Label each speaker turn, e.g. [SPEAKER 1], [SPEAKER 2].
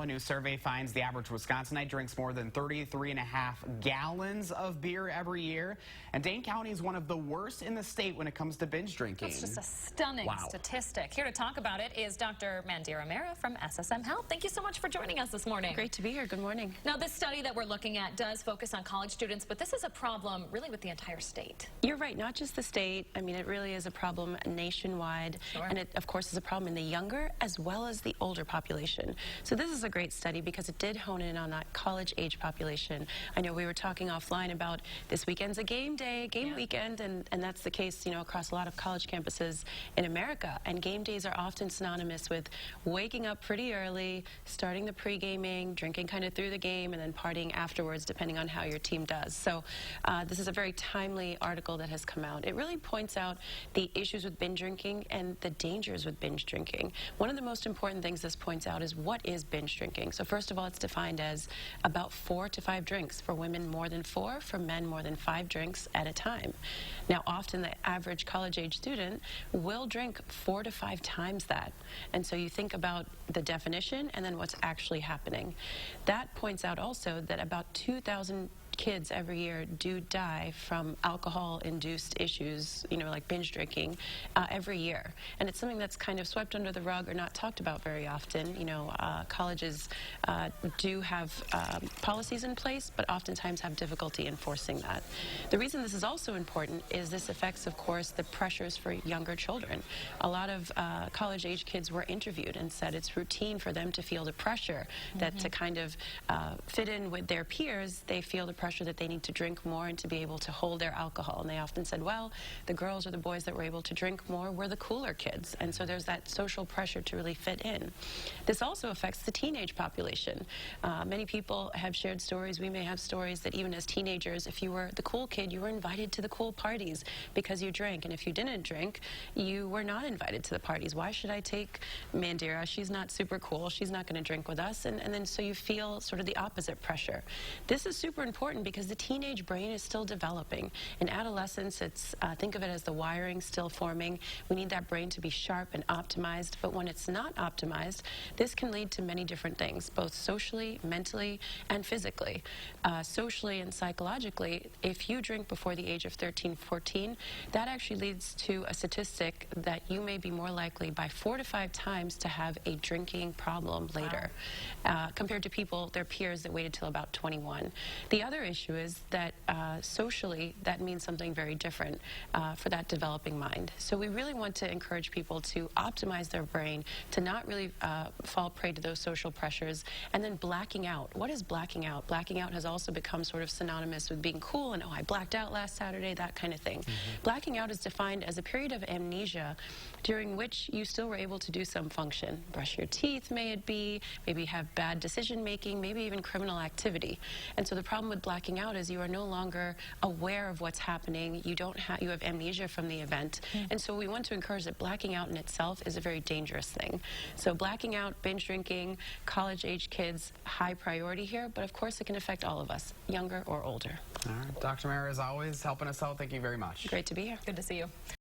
[SPEAKER 1] new survey finds the average Wisconsinite drinks more than 33.5 gallons of beer every year. And Dane County is one of the worst in the state when it comes to binge drinking.
[SPEAKER 2] That's just a stunning statistic. Here to talk about it is Dr. Mandira Mera from SSM Health. Thank you so much for joining us this morning.
[SPEAKER 3] Great to be here. Good morning.
[SPEAKER 2] Now, this study that we're looking at does focus on college students, but this is a problem really with the entire state.
[SPEAKER 3] You're right, not just the state. I mean, it really is a problem nationwide.
[SPEAKER 2] Sure.
[SPEAKER 3] And it, of course, is a problem in the younger as well as the older population. So this is a great study because it did hone in on that college age population. I know we were talking offline about this weekend's a game day, weekend, and that's the case, you know, across a lot of college campuses in America. And game days are often synonymous with waking up pretty early, starting the pre-gaming, drinking kind of through the game, and then partying afterwards, depending on how your team does. So this is a very timely article that has come out. It really points out the issues with binge drinking and the dangers with binge drinking. One of the most important things this points out is what is binge drinking. So first of all, it's defined as about 4 to 5 drinks. For women, more than 4. For men, more than 5 drinks at a time. Now, often the average college-age student will drink 4 to 5 times that. And so you think about the definition and then what's actually happening. That points out also that about 2,000 kids every year do die from alcohol-induced issues, you know, like binge drinking, every year. And it's something that's kind of swept under the rug or not talked about very often. You know, colleges do have policies in place, but oftentimes have difficulty enforcing that. The reason this is also important is this affects, of course, the pressures for younger children. A lot of college-age kids were interviewed and said it's routine for them to feel the pressure that to kind of fit in with their peers, they feel the pressure that they need to drink more and to be able to hold their alcohol. And they often said, well, the girls or the boys that were able to drink more were the cooler kids. And so there's that social pressure to really fit in. This also affects the teenage population. Many people have shared stories. We may have stories that even as teenagers, if you were the cool kid, you were invited to the cool parties because you drank. And if you didn't drink, you were not invited to the parties. Why should I take Mandira? She's not super cool. She's not going to drink with us. And then so you feel sort of the opposite pressure. This is super important because the teenage brain is still developing. In adolescence, it's think of it as the wiring still forming. We need that brain to be sharp and optimized, but when it's not optimized, this can lead to many different things, both socially, mentally, and physically. Socially and psychologically, if you drink before the age of 13, 14, that actually leads to a statistic that you may be more likely by 4 to 5 times to have a drinking problem later, compared to people, their peers that waited till about 21. The other issue is that socially, that means something very different for that developing mind. So we really want to encourage people to optimize their brain, to not really fall prey to those social pressures, and then blacking out. What is blacking out? Blacking out has also become sort of synonymous with being cool and, oh, I blacked out last Saturday, that kind of thing. Blacking out is defined as a period of amnesia during which you still were able to do some function. Brush your teeth, may it be, maybe have bad decision making, maybe even criminal activity. And so the problem with blacking out is you are no longer aware of what's happening. You have amnesia from the event. And so we want to encourage that blacking out in itself is a very dangerous thing. So blacking out, binge drinking, college-age kids, high priority here, but of course it can affect all of us, younger or older.
[SPEAKER 1] All right. Dr. Mera, as always, helping us out. Thank you very much.
[SPEAKER 3] Great to be here.
[SPEAKER 2] Good to see you.